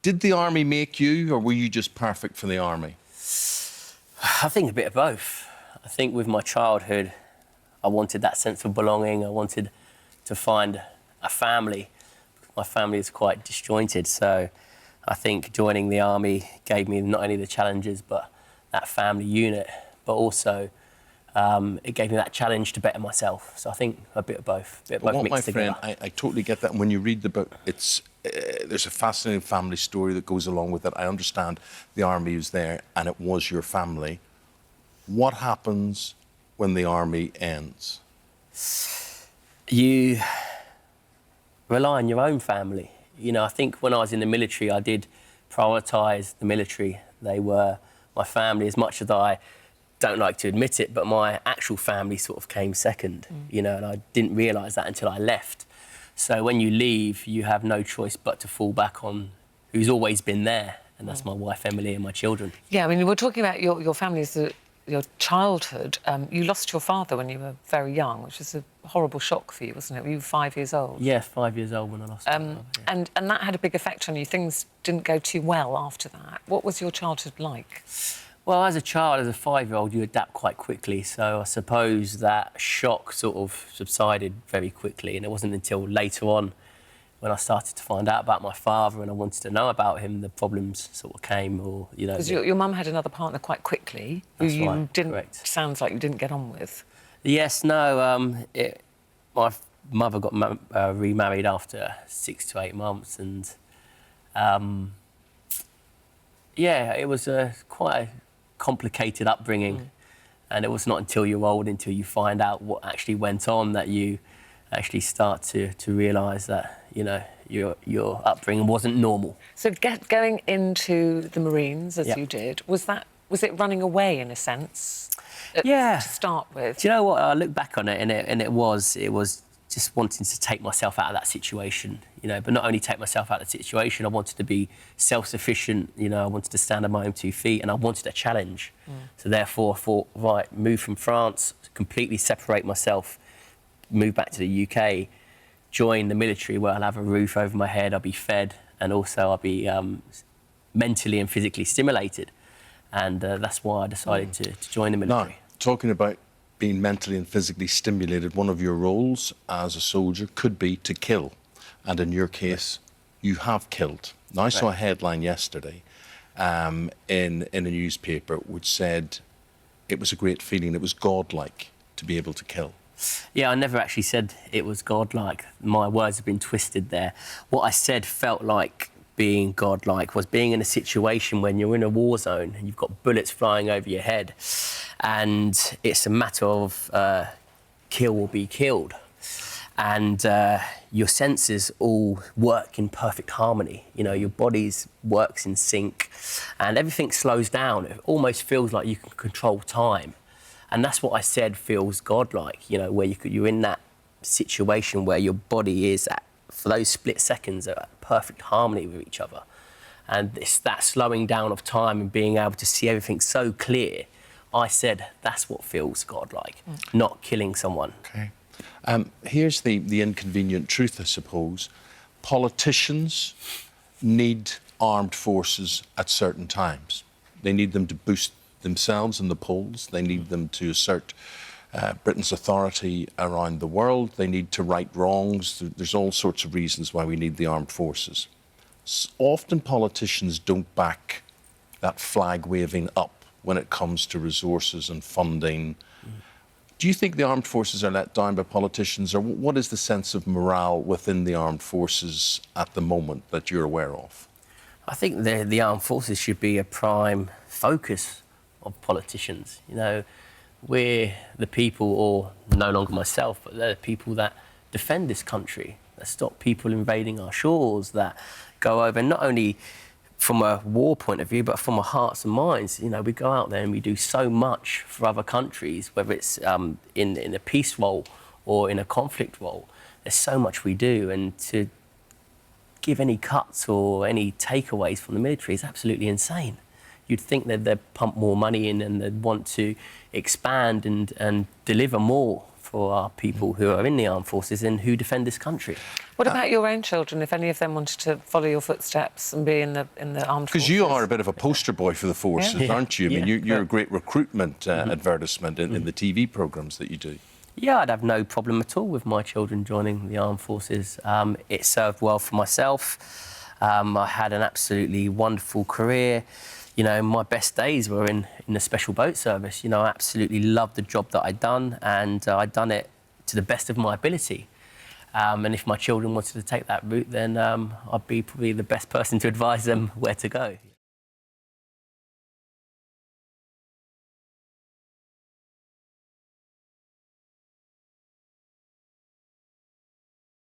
Did the army make you, or were you just perfect for the army? I think a bit of both. I think with my childhood, I wanted that sense of belonging. I wanted to find a family. My family is quite disjointed, so I think joining the army gave me not only the challenges, but that family unit, but also it gave me that challenge to better myself. So I think a bit of both, mixed together. My friend, I totally get that. And when you read the book, there's a fascinating family story that goes along with it. I understand the army was there and it was your family. What happens when the army ends? You rely on your own family. You know, I think when I was in the military, I did prioritise the military. They were my family, as much as I don't like to admit it, but my actual family sort of came second, you know, and I didn't realise that until I left. So when you leave, you have no choice but to fall back on who's always been there, and that's my wife, Emily, and my children. Yeah, I mean, we're talking about your family's, your childhood. You lost your father when you were very young, which was a horrible shock for you, wasn't it? You were 5 years old. Yes, 5 years old when I lost my father, yeah. And that had a big effect on you. Things didn't go too well after that. What was your childhood like? Well, as a child, as a 5-year-old, you adapt quite quickly. So I suppose that shock sort of subsided very quickly. And it wasn't until later on when I started to find out about my father and I wanted to know about him, the problems sort of came, or, you know... Because your mum had another partner quite quickly, who you right, didn't... correct. Sounds like you didn't get on with. Yes, no, my mother got remarried after 6 to 8 months, and yeah, it was quite a complicated upbringing, and it was not until you're old, until you find out what actually went on, that you actually start to realise that, you know, your upbringing wasn't normal. So going into the Marines, as you did, was it running away in a sense? Yeah. To start with. Do you know what? I look back on it, and it was just wanting to take myself out of that situation, you know. But not only take myself out of the situation, I wanted to be self-sufficient. You know, I wanted to stand on my own 2 feet, and I wanted a challenge. So therefore, I thought, right, move from France, completely separate myself, move back to the UK, join the military, where I'll have a roof over my head, I'll be fed, and also I'll be mentally and physically stimulated. And that's why I decided to join the military. Now, talking about being mentally and physically stimulated, one of your roles as a soldier could be to kill. And in your case, you have killed. Now, I saw a headline yesterday in a newspaper which said it was a great feeling, it was godlike to be able to kill. Yeah, I never actually said it was godlike. My words have been twisted there. What I said felt like being godlike was being in a situation when you're in a war zone and you've got bullets flying over your head, and it's a matter of kill or be killed. And your senses all work in perfect harmony. You know, your body works in sync and everything slows down. It almost feels like you can control time. And that's what I said feels godlike, you know, where you're in that situation where your body is at, for those split seconds, at perfect harmony with each other. And it's that slowing down of time and being able to see everything so clear. I said that's what feels godlike, not killing someone. Okay. Here's the inconvenient truth, I suppose. Politicians need armed forces at certain times. They need them to boost themselves in the polls. They need them to assert Britain's authority around the world. They need to right wrongs. There's all sorts of reasons why we need the armed forces. Often politicians don't back that flag waving up when it comes to resources and funding. Do you think the armed forces are let down by politicians, or what is the sense of morale within the armed forces at the moment that you're aware of? I think the armed forces should be a prime focus of politicians. You know, we're the people, or no longer myself, but they're the people that defend this country, that stop people invading our shores, that go over, not only from a war point of view, but from our hearts and minds. You know, we go out there and we do so much for other countries, whether it's in a peace role or in a conflict role. There's so much we do, and to give any cuts or any takeaways from the military is absolutely insane. You'd think that they'd pump more money in and they'd want to expand and deliver more for our people who are in the armed forces and who defend this country. What about your own children, if any of them wanted to follow your footsteps and be in the armed forces? Because you are a bit of a poster boy for the forces, Yeah. aren't you? I mean, Yeah. you're a great recruitment advertisement in the TV programmes that you do. Yeah, I'd have no problem at all with my children joining the armed forces. It served well for myself. I had an absolutely wonderful career. You know, my best days were in the Special Boat Service. You know, I absolutely loved the job that I'd done, and I'd done it to the best of my ability. And if my children wanted to take that route, then I'd be probably the best person to advise them where to go.